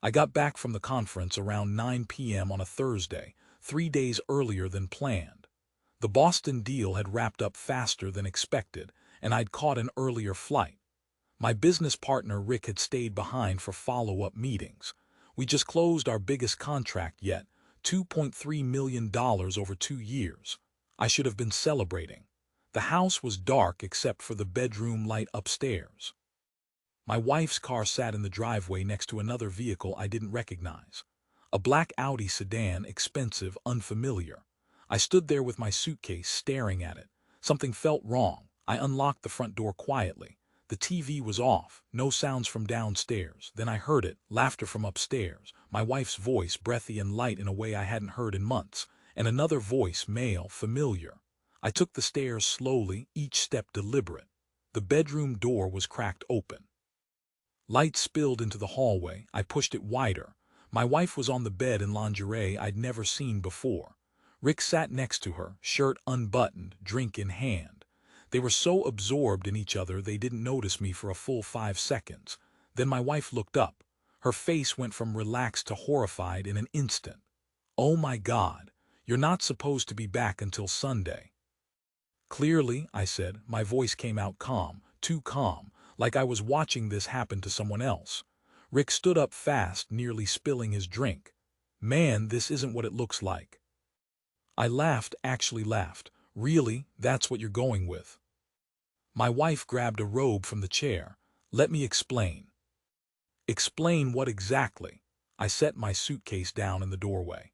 I got back from the conference around 9 p.m. on a Thursday, 3 days earlier than planned. The Boston deal had wrapped up faster than expected, and I'd caught an earlier flight. My business partner Rick had stayed behind for follow-up meetings. We just closed our biggest contract yet, $2.3 million over 2 years. I should have been celebrating. The house was dark except for the bedroom light upstairs. My wife's car sat in the driveway next to another vehicle I didn't recognize. A black Audi sedan, expensive, unfamiliar. I stood there with my suitcase staring at it. Something felt wrong. I unlocked the front door quietly. The TV was off, no sounds from downstairs. Then I heard it, laughter from upstairs, my wife's voice, breathy and light in a way I hadn't heard in months, and another voice, male, familiar. I took the stairs slowly, each step deliberate. The bedroom door was cracked open. Light spilled into the hallway. I pushed it wider. My wife was on the bed in lingerie I'd never seen before. Rick sat next to her, shirt unbuttoned, drink in hand. They were so absorbed in each other they didn't notice me for a full 5 seconds. Then my wife looked up. Her face went from relaxed to horrified in an instant. "Oh my God, you're not supposed to be back until Sunday." "Clearly," I said. My voice came out calm, too calm, like I was watching this happen to someone else. Rick stood up fast, nearly spilling his drink. "Man, this isn't what it looks like." I laughed, actually laughed. "Really, that's what you're going with?" My wife grabbed a robe from the chair. "Let me explain." "Explain what exactly?" I set my suitcase down in the doorway.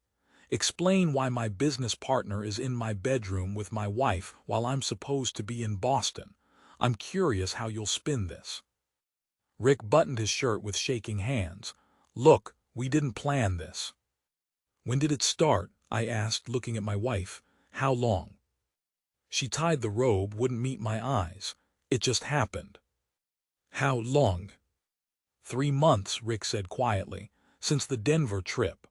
"Explain why my business partner is in my bedroom with my wife while I'm supposed to be in Boston. I'm curious how you'll spin this." Rick buttoned his shirt with shaking hands. "Look, we didn't plan this." "When did it start?" I asked, looking at my wife. "How long?" She tied the robe, wouldn't meet my eyes. "It just happened." "How long?" 3 months, Rick said quietly, "since the Denver trip."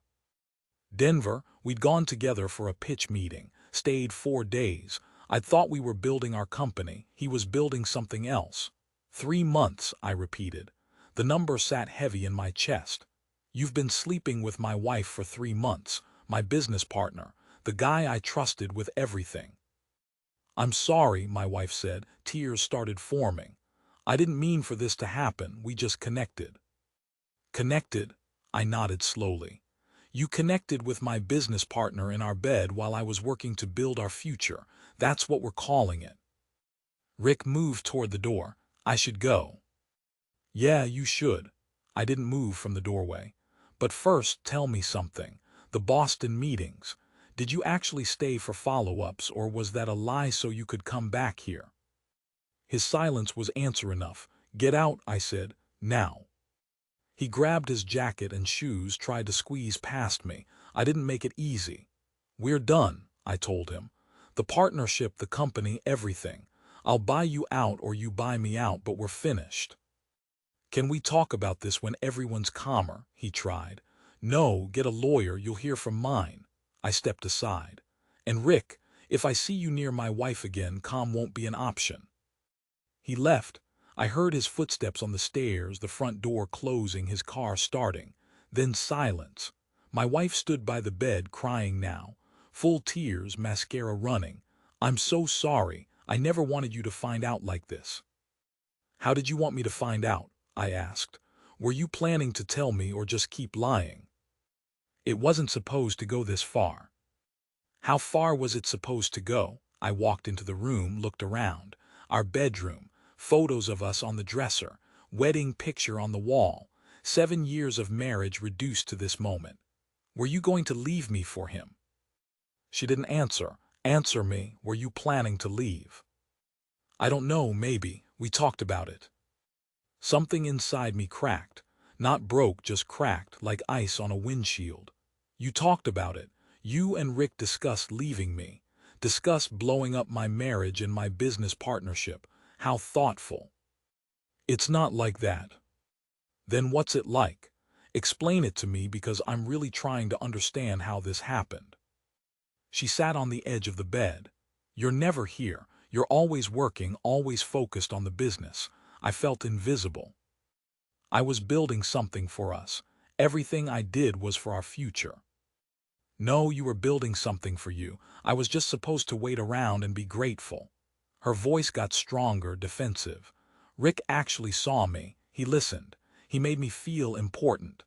"Denver?" We'd gone together for a pitch meeting, stayed 4 days. I'd thought we were building our company. He was building something else. 3 months, I repeated. The number sat heavy in my chest. "You've been sleeping with my wife for 3 months, my business partner, the guy I trusted with everything." "I'm sorry," my wife said. Tears started forming. "I didn't mean for this to happen. We just connected." "Connected?" I nodded slowly. "You connected with my business partner in our bed while I was working to build our future. That's what we're calling it." Rick moved toward the door. "I should go." "Yeah, you should." I didn't move from the doorway. "But first, tell me something. The Boston meetings. Did you actually stay for follow-ups, or was that a lie so you could come back here?" His silence was answer enough. "Get out," I said. "Now." He grabbed his jacket and shoes, tried to squeeze past me. I didn't make it easy. "We're done," I told him. "The partnership, the company, everything. I'll buy you out or you buy me out, but we're finished." "Can we talk about this when everyone's calmer?" he tried. "No, get a lawyer, you'll hear from mine." I stepped aside. "And Rick, if I see you near my wife again, calm won't be an option." He left. I heard his footsteps on the stairs, the front door closing, his car starting. Then silence. My wife stood by the bed, crying now. Full tears, mascara running. "I'm so sorry. I never wanted you to find out like this." "How did you want me to find out?" I asked. "Were you planning to tell me or just keep lying?" "It wasn't supposed to go this far." "How far was it supposed to go?" I walked into the room, looked around. Our bedroom. Photos of us on the dresser. Wedding picture on the wall. 7 years of marriage reduced to this moment. "Were you going to leave me for him?" She didn't answer. "Answer me. Were you planning to leave?" "I don't know, maybe. We talked about it." Something inside me cracked. Not broke, just cracked, like ice on a windshield. "You talked about it. You and Rick discussed leaving me. Discussed blowing up my marriage and my business partnership. How thoughtful." "It's not like that." "Then what's it like? Explain it to me, because I'm really trying to understand how this happened." She sat on the edge of the bed. "You're never here. You're always working, always focused on the business. I felt invisible. I was building something for us. Everything I did was for our future. No, you were building something for you. I was just supposed to wait around and be grateful. Her voice got stronger, defensive. Rick actually saw me. He listened. He made me feel important.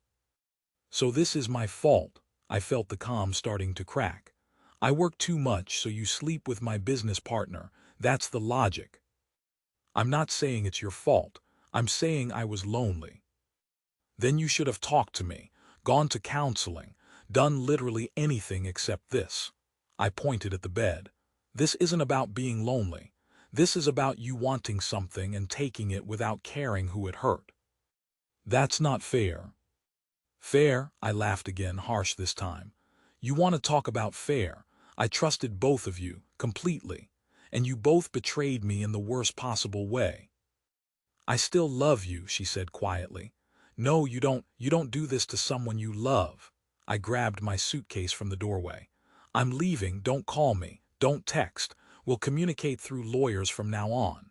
So this is my fault. I felt the calm starting to crack. I work too much, so you sleep with my business partner. That's the logic. I'm not saying it's your fault. I'm saying I was lonely. Then you should have talked to me, gone to counseling, done literally anything except this. I pointed at the bed. This isn't about being lonely. This is about you wanting something and taking it without caring who it hurt. That's not fair. Fair? I laughed again, harsh this time. You want to talk about fair? I trusted both of you, completely. And you both betrayed me in the worst possible way. I still love you, she said quietly. No, you don't. You don't do this to someone you love. I grabbed my suitcase from the doorway. I'm leaving, don't call me, don't text. We'll communicate through lawyers from now on.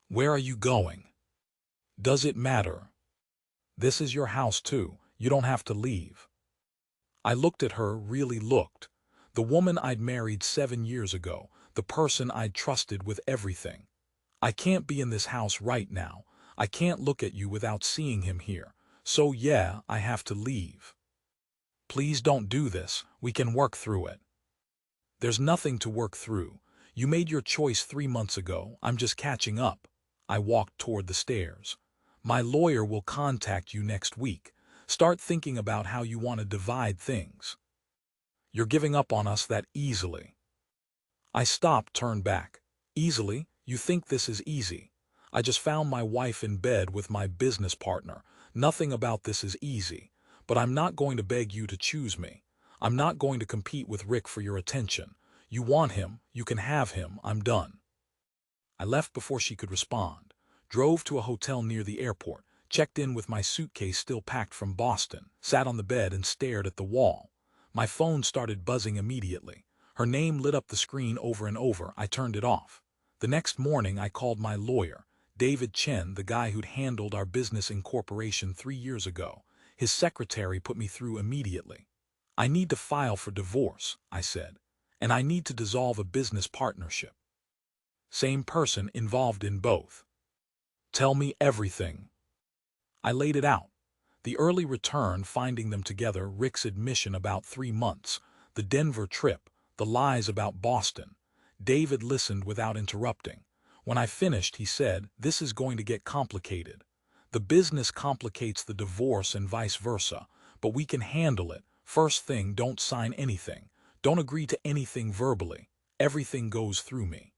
Where are you going? Does it matter? This is your house too. You don't have to leave. I looked at her, really looked. The woman I'd married 7 years ago, the person I'd trusted with everything. I can't be in this house right now. I can't look at you without seeing him here. So yeah, I have to leave. Please don't do this. We can work through it. There's nothing to work through. You made your choice 3 months ago. I'm just catching up. I walked toward the stairs. My lawyer will contact you next week. Start thinking about how you want to divide things. You're giving up on us that easily. I stopped, turned back. Easily? You think this is easy? I just found my wife in bed with my business partner. Nothing about this is easy. But I'm not going to beg you to choose me. I'm not going to compete with Rick for your attention. You want him, you can have him, I'm done. I left before she could respond. Drove to a hotel near the airport, checked in with my suitcase still packed from Boston, sat on the bed and stared at the wall. My phone started buzzing immediately. Her name lit up the screen over and over. I turned it off. The next morning I called my lawyer, David Chen, the guy who'd handled our business incorporation 3 years ago. His secretary put me through immediately. I need to file for divorce, I said, and I need to dissolve a business partnership. Same person involved in both. Tell me everything. I laid it out. The early return, finding them together, Rick's admission about 3 months, the Denver trip, the lies about Boston. David listened without interrupting. When I finished, he said, "This is going to get complicated. The business complicates the divorce and vice versa, but we can handle it. First thing, don't sign anything. Don't agree to anything verbally. Everything goes through me."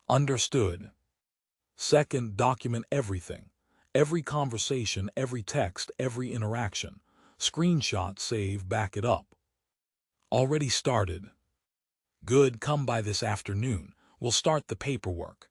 Understood. Second, document everything. Every conversation, every text, every interaction. Screenshot, save, back it up. Already started. Good, come by this afternoon. We'll start the paperwork.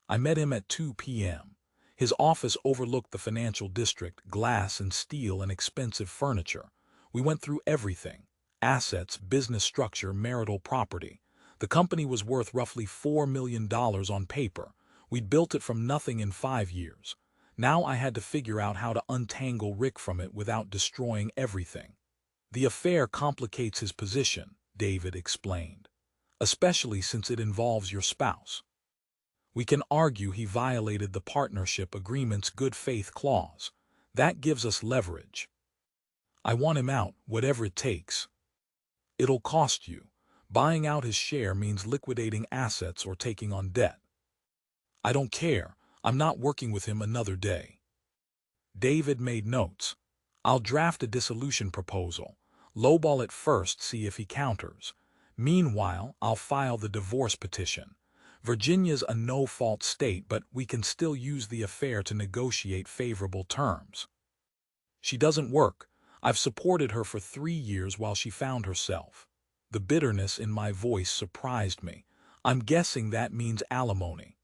I met him at 2 p.m. His office overlooked the financial district, glass and steel and expensive furniture. We went through everything. Assets, business structure, marital property. The company was worth roughly $4 million on paper. We'd built it from nothing in 5 years. Now I had to figure out how to untangle Rick from it without destroying everything. The affair complicates his position, David explained, especially since it involves your spouse. We can argue he violated the partnership agreement's good faith clause. That gives us leverage. I want him out, whatever it takes. It'll cost you. Buying out his share means liquidating assets or taking on debt. I don't care. I'm not working with him another day. David made notes. I'll draft a dissolution proposal. Lowball it first, see if he counters. Meanwhile, I'll file the divorce petition. Virginia's a no-fault state, but we can still use the affair to negotiate favorable terms. She doesn't work. I've supported her for 3 years while she found herself. The bitterness in my voice surprised me. I'm guessing that means alimony.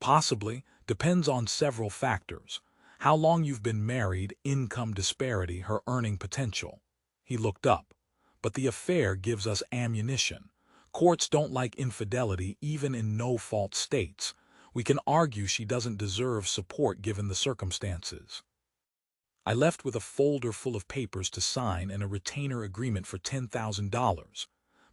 Possibly, depends on several factors. How long you've been married, income disparity, her earning potential. He looked up. But the affair gives us ammunition. Courts don't like infidelity even in no-fault states. We can argue she doesn't deserve support given the circumstances. I left with a folder full of papers to sign and a retainer agreement for $10,000.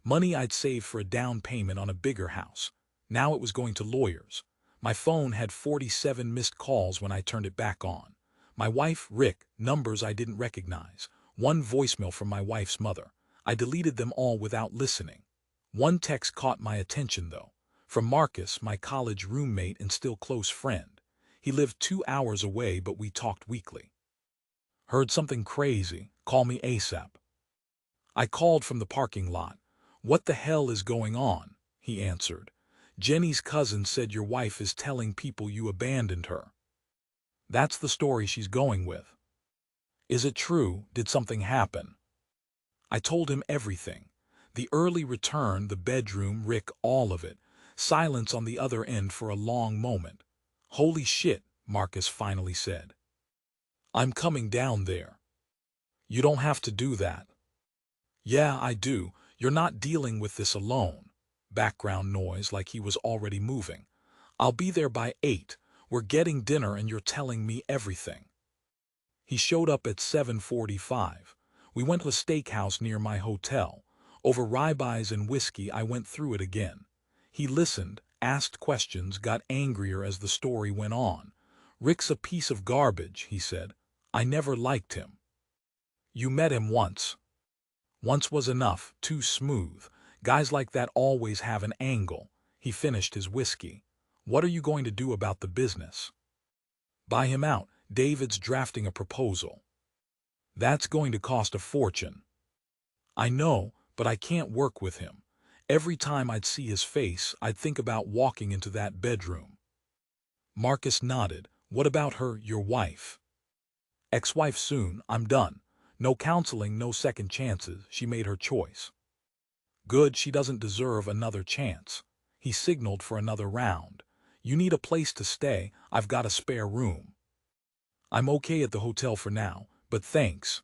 Money I'd saved for a down payment on a bigger house. Now it was going to lawyers. My phone had 47 missed calls when I turned it back on. My wife, Rick, numbers I didn't recognize. One voicemail from my wife's mother. I deleted them all without listening. One text caught my attention, though. From Marcus, my college roommate and still close friend. He lived 2 hours away, but we talked weekly. Heard something crazy. Call me ASAP. I called from the parking lot. What the hell is going on? He answered. Jenny's cousin said your wife is telling people you abandoned her. That's the story she's going with. Is it true? Did something happen? I told him everything. The early return, the bedroom, Rick, all of it. Silence on the other end for a long moment. Holy shit, Marcus finally said. I'm coming down there. You don't have to do that. Yeah, I do. You're not dealing with this alone. Background noise like he was already moving. I'll be there by 8. We're getting dinner and you're telling me everything. He showed up at 7:45. We went to a steakhouse near my hotel. Over ribeyes and whiskey, I went through it again. He listened, asked questions, got angrier as the story went on. Rick's a piece of garbage, he said. I never liked him. You met him once. Once was enough, too smooth. Guys like that always have an angle. He finished his whiskey. What are you going to do about the business? Buy him out. David's drafting a proposal. That's going to cost a fortune. I know, but I can't work with him. Every time I'd see his face, I'd think about walking into that bedroom. Marcus nodded. What about her, your wife? Ex-wife soon. I'm done. No counseling, no second chances. She made her choice. Good, she doesn't deserve another chance. He signaled for another round. You need a place to stay. I've got a spare room. I'm okay at the hotel for now, but thanks.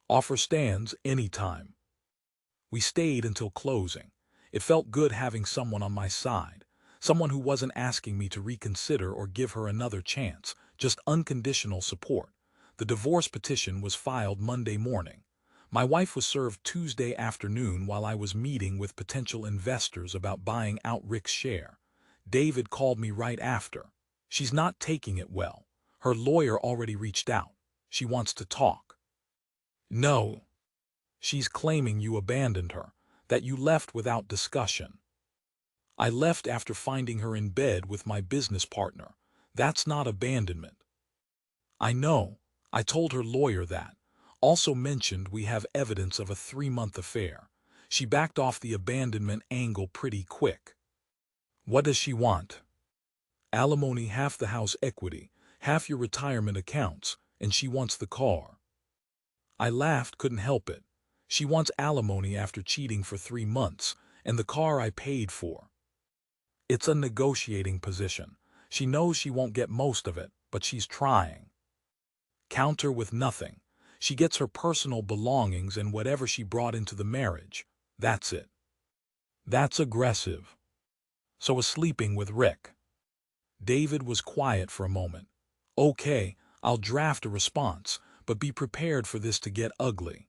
Offer stands anytime. We stayed until closing. It felt good having someone on my side. Someone who wasn't asking me to reconsider or give her another chance, just unconditional support. The divorce petition was filed Monday morning. My wife was served Tuesday afternoon while I was meeting with potential investors about buying out Rick's share. David called me right after. She's not taking it well. Her lawyer already reached out. She wants to talk. No. She's claiming you abandoned her, that you left without discussion. I left after finding her in bed with my business partner. That's not abandonment. I know. I told her lawyer that. Also mentioned we have evidence of a 3-month affair. She backed off the abandonment angle pretty quick. What does she want? Alimony, half the house equity, half your retirement accounts, and she wants the car. I laughed, couldn't help it. She wants alimony after cheating for 3 months, and the car I paid for. It's a negotiating position. She knows she won't get most of it, but she's trying. Counter with nothing. She gets her personal belongings and whatever she brought into the marriage. That's it. That's aggressive. So was sleeping with Rick. David was quiet for a moment. Okay, I'll draft a response, but be prepared for this to get ugly.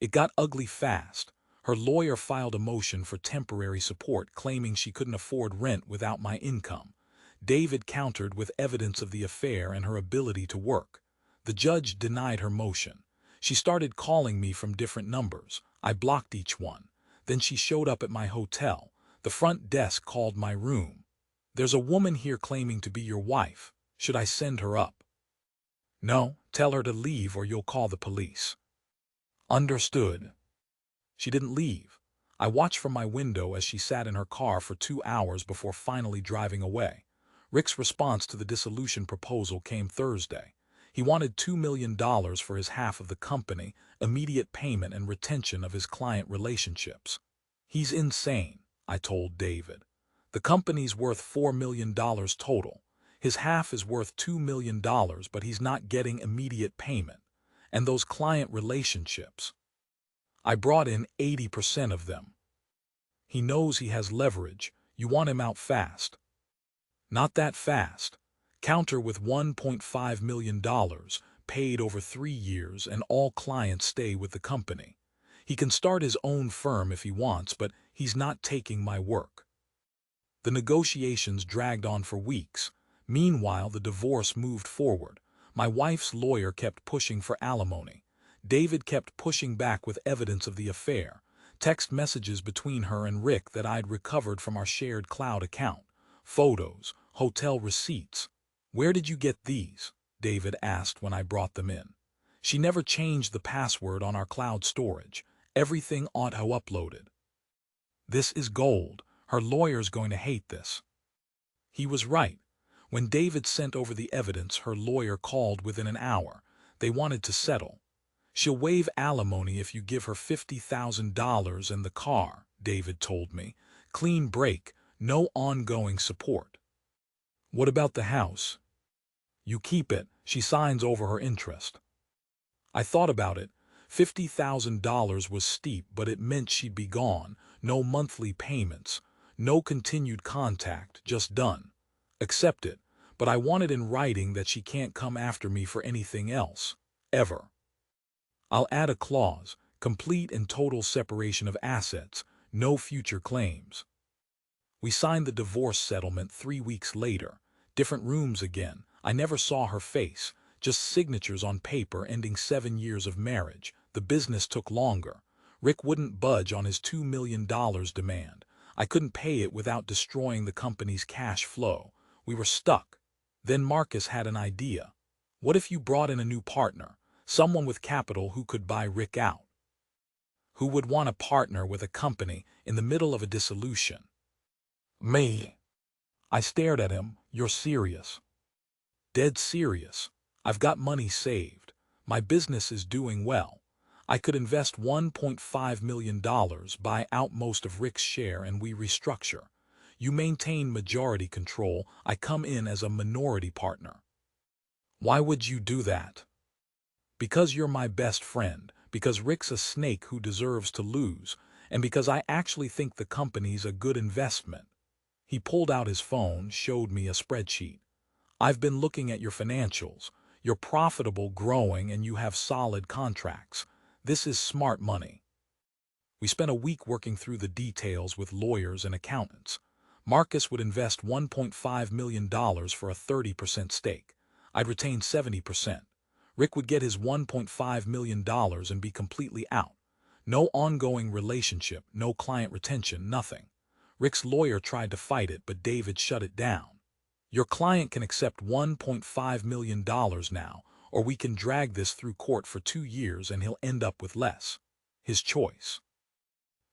It got ugly fast. Her lawyer filed a motion for temporary support, claiming she couldn't afford rent without my income. David countered with evidence of the affair and her ability to work. The judge denied her motion. She started calling me from different numbers. I blocked each one. Then she showed up at my hotel. The front desk called my room. There's a woman here claiming to be your wife. Should I send her up? No, tell her to leave or you'll call the police. Understood. She didn't leave. I watched from my window as she sat in her car for 2 hours before finally driving away. Rick's response to the dissolution proposal came Thursday. He wanted $2 million for his half of the company, immediate payment and retention of his client relationships. He's insane, I told David. The company's worth $4 million total. His half is worth $2 million, but he's not getting immediate payment. And those client relationships. I brought in 80% of them. He knows he has leverage. You want him out fast. Not that fast. Counter with $1.5 million, get paid over 3 years and all clients stay with the company. He can start his own firm if he wants, but he's not taking my work. The negotiations dragged on for weeks. Meanwhile, the divorce moved forward. My wife's lawyer kept pushing for alimony. David kept pushing back with evidence of the affair, text messages between her and Rick that I'd recovered from our shared cloud account, photos, hotel receipts. "Where did you get these?" David asked when I brought them in. "She never changed the password on our cloud storage. Everything auto-uploaded." This is gold. Her lawyer's going to hate this. He was right. When David sent over the evidence, her lawyer called within an hour. They wanted to settle. "She'll waive alimony if you give her $50,000 and the car," David told me. "Clean break, no ongoing support." "What about the house?" "You keep it. She signs over her interest." I thought about it. $50,000 was steep, but it meant she'd be gone. No monthly payments. No continued contact, just done. Accept it, but I want it in writing that she can't come after me for anything else. Ever. I'll add a clause, complete and total separation of assets, no future claims. We signed the divorce settlement 3 weeks later. Different rooms again. I never saw her face, just signatures on paper ending 7 years of marriage. The business took longer. Rick wouldn't budge on his $2 million demand. I couldn't pay it without destroying the company's cash flow. We were stuck. Then Marcus had an idea. "What if you brought in a new partner, someone with capital who could buy Rick out?" "Who would want a partner with a company in the middle of a dissolution?" "Me." I stared at him. "You're serious?" "Dead serious. I've got money saved. My business is doing well. I could invest $1.5 million, buy out most of Rick's share, and we restructure. You maintain majority control. I come in as a minority partner." "Why would you do that?" "Because you're my best friend, because Rick's a snake who deserves to lose, and because I actually think the company's a good investment." He pulled out his phone, showed me a spreadsheet. "I've been looking at your financials. You're profitable, growing, and you have solid contracts. This is smart money." We spent a week working through the details with lawyers and accountants. Marcus would invest $1.5 million for a 30% stake. I'd retain 70%. Rick would get his $1.5 million and be completely out. No ongoing relationship, no client retention, nothing. Rick's lawyer tried to fight it, but David shut it down. "Your client can accept $1.5 million now, or we can drag this through court for 2 years and he'll end up with less. His choice."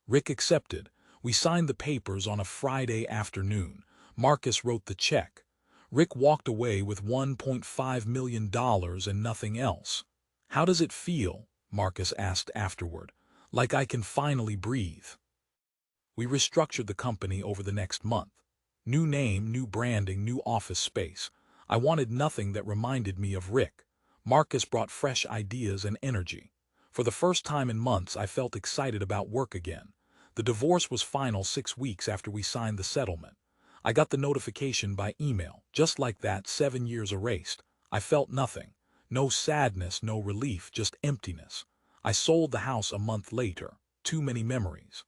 Rick accepted. We signed the papers on a Friday afternoon. Marcus wrote the check. Rick walked away with $1.5 million and nothing else. "How does it feel?" Marcus asked afterward. "Like I can finally breathe." We restructured the company over the next month. New name, new branding, new office space. I wanted nothing that reminded me of Rick. Marcus brought fresh ideas and energy. For the first time in months, I felt excited about work again. The divorce was final 6 weeks after we signed the settlement. I got the notification by email. Just like that, 7 years erased. I felt nothing. No sadness, no relief, just emptiness. I sold the house a month later. Too many memories.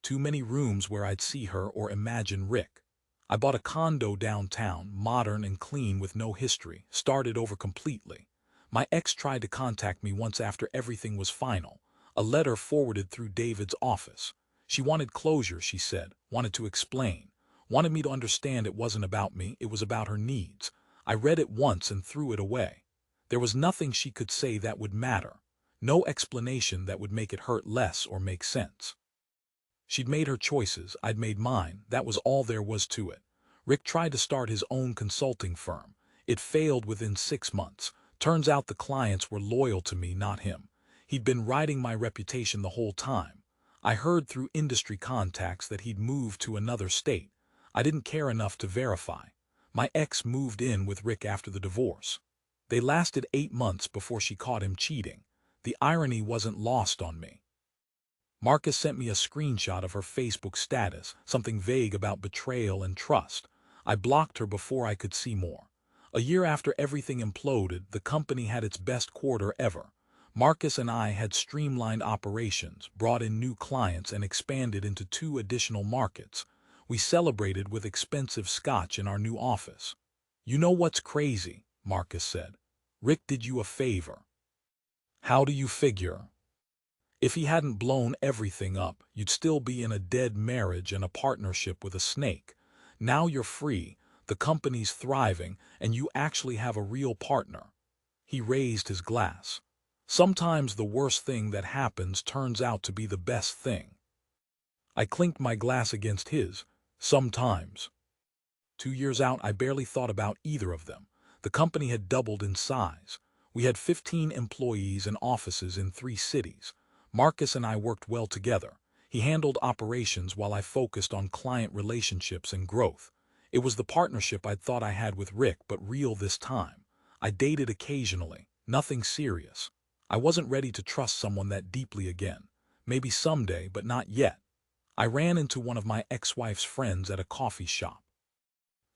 Too many rooms where I'd see her or imagine Rick. I bought a condo downtown, modern and clean with no history, started over completely. My ex tried to contact me once after everything was final. A letter forwarded through David's office. She wanted closure, she said, wanted to explain, wanted me to understand it wasn't about me, it was about her needs. I read it once and threw it away. There was nothing she could say that would matter. No explanation that would make it hurt less or make sense. She'd made her choices, I'd made mine, that was all there was to it. Rick tried to start his own consulting firm. It failed within 6 months. Turns out the clients were loyal to me, not him. He'd been riding my reputation the whole time. I heard through industry contacts that he'd moved to another state. I didn't care enough to verify. My ex moved in with Rick after the divorce. They lasted 8 months before she caught him cheating. The irony wasn't lost on me. Marcus sent me a screenshot of her Facebook status, something vague about betrayal and trust. I blocked her before I could see more. A year after everything imploded, the company had its best quarter ever. Marcus and I had streamlined operations, brought in new clients, and expanded into 2 additional markets. We celebrated with expensive scotch in our new office. "You know what's crazy?" Marcus said. "Rick did you a favor." "How do you figure?" "If he hadn't blown everything up, you'd still be in a dead marriage and a partnership with a snake. Now you're free, the company's thriving, and you actually have a real partner." He raised his glass. "Sometimes the worst thing that happens turns out to be the best thing." I clinked my glass against his. Sometimes. 2 years out, I barely thought about either of them. The company had doubled in size. We had 15 employees and offices in 3 cities. Marcus and I worked well together. He handled operations while I focused on client relationships and growth. It was the partnership I'd thought I had with Rick, but real this time. I dated occasionally, nothing serious. I wasn't ready to trust someone that deeply again. Maybe someday, but not yet. I ran into one of my ex-wife's friends at a coffee shop.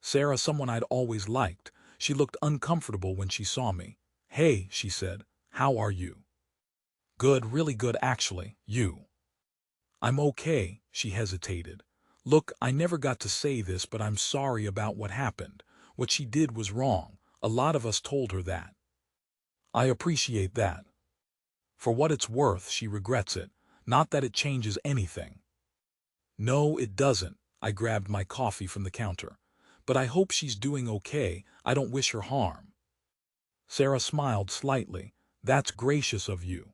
Sarah, someone I'd always liked. She looked uncomfortable when she saw me. "Hey," she said, "how are you?" "Good, really good actually. You?" "I'm okay," she hesitated. "Look, I never got to say this, but I'm sorry about what happened. What she did was wrong. A lot of us told her that." "I appreciate that." For what it's worth, she regrets it. Not that it changes anything. "No, it doesn't." I grabbed my coffee from the counter. "But I hope she's doing okay. I don't wish her harm." Sarah smiled slightly. "That's gracious of you."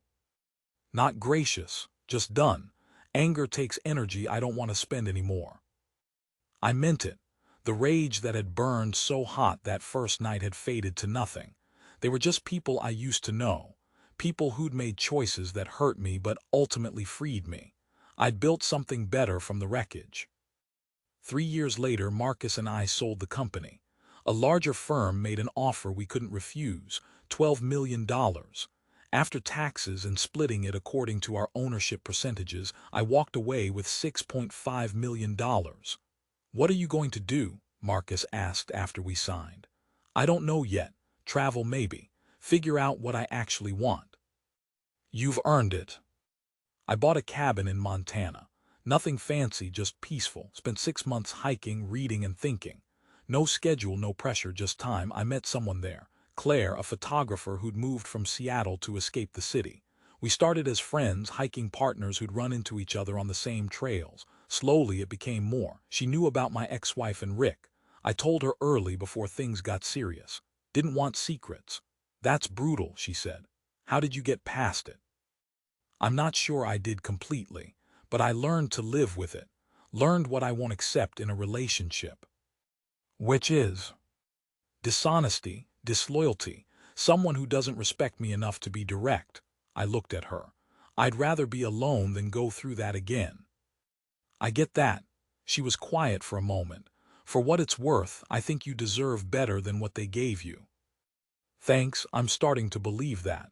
"Not gracious, just done. Anger takes energy I don't want to spend anymore." I meant it. The rage that had burned so hot that first night had faded to nothing. They were just people I used to know. People who'd made choices that hurt me but ultimately freed me. I'd built something better from the wreckage. 3 years later, Marcus and I sold the company. A larger firm made an offer we couldn't refuse, $12 million. After taxes and splitting it according to our ownership percentages, I walked away with $6.5 million. "What are you going to do?" Marcus asked after we signed. "I don't know yet. Travel maybe. Figure out what I actually want." "You've earned it." I bought a cabin in Montana. Nothing fancy, just peaceful. Spent 6 months hiking, reading, and thinking. No schedule, no pressure, just time. I met someone there. Claire, a photographer who'd moved from Seattle to escape the city. We started as friends, hiking partners who'd run into each other on the same trails. Slowly it became more. She knew about my ex-wife and Rick. I told her early before things got serious. Didn't want secrets. "That's brutal," she said. "How did you get past it?" I'm not sure I did completely, but I learned to live with it. Learned what I won't accept in a relationship. Which is dishonesty, disloyalty, someone who doesn't respect me enough to be direct. I looked at her. I'd rather be alone than go through that again. "I get that." She was quiet for a moment. "For what it's worth, I think you deserve better than what they gave you." "Thanks, I'm starting to believe that."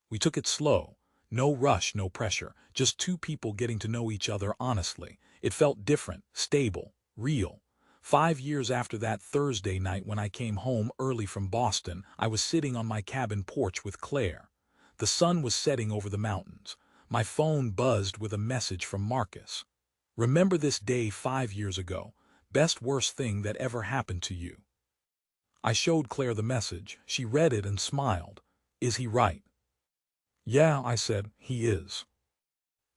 We took it slow. No rush, no pressure. Just 2 people getting to know each other honestly. It felt different, stable, real. 5 years after that Thursday night when I came home early from Boston, I was sitting on my cabin porch with Claire. The sun was setting over the mountains. My phone buzzed with a message from Marcus. "Remember this day 5 years ago. Best worst thing that ever happened to you." I showed Claire the message. She read it and smiled. "Is he right?" "Yeah," I said, "he is."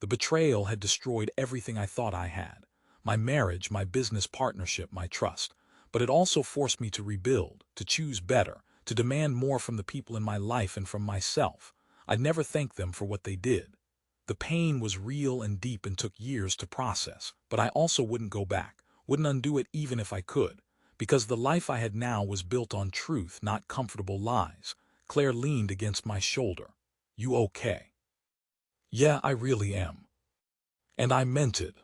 The betrayal had destroyed everything I thought I had. My marriage, my business partnership, my trust. But it also forced me to rebuild, to choose better, to demand more from the people in my life and from myself. I'd never thank them for what they did. The pain was real and deep and took years to process, but I also wouldn't go back, wouldn't undo it even if I could, because the life I had now was built on truth, not comfortable lies. Claire leaned against my shoulder. "You okay?" "Yeah, I really am." And I meant it.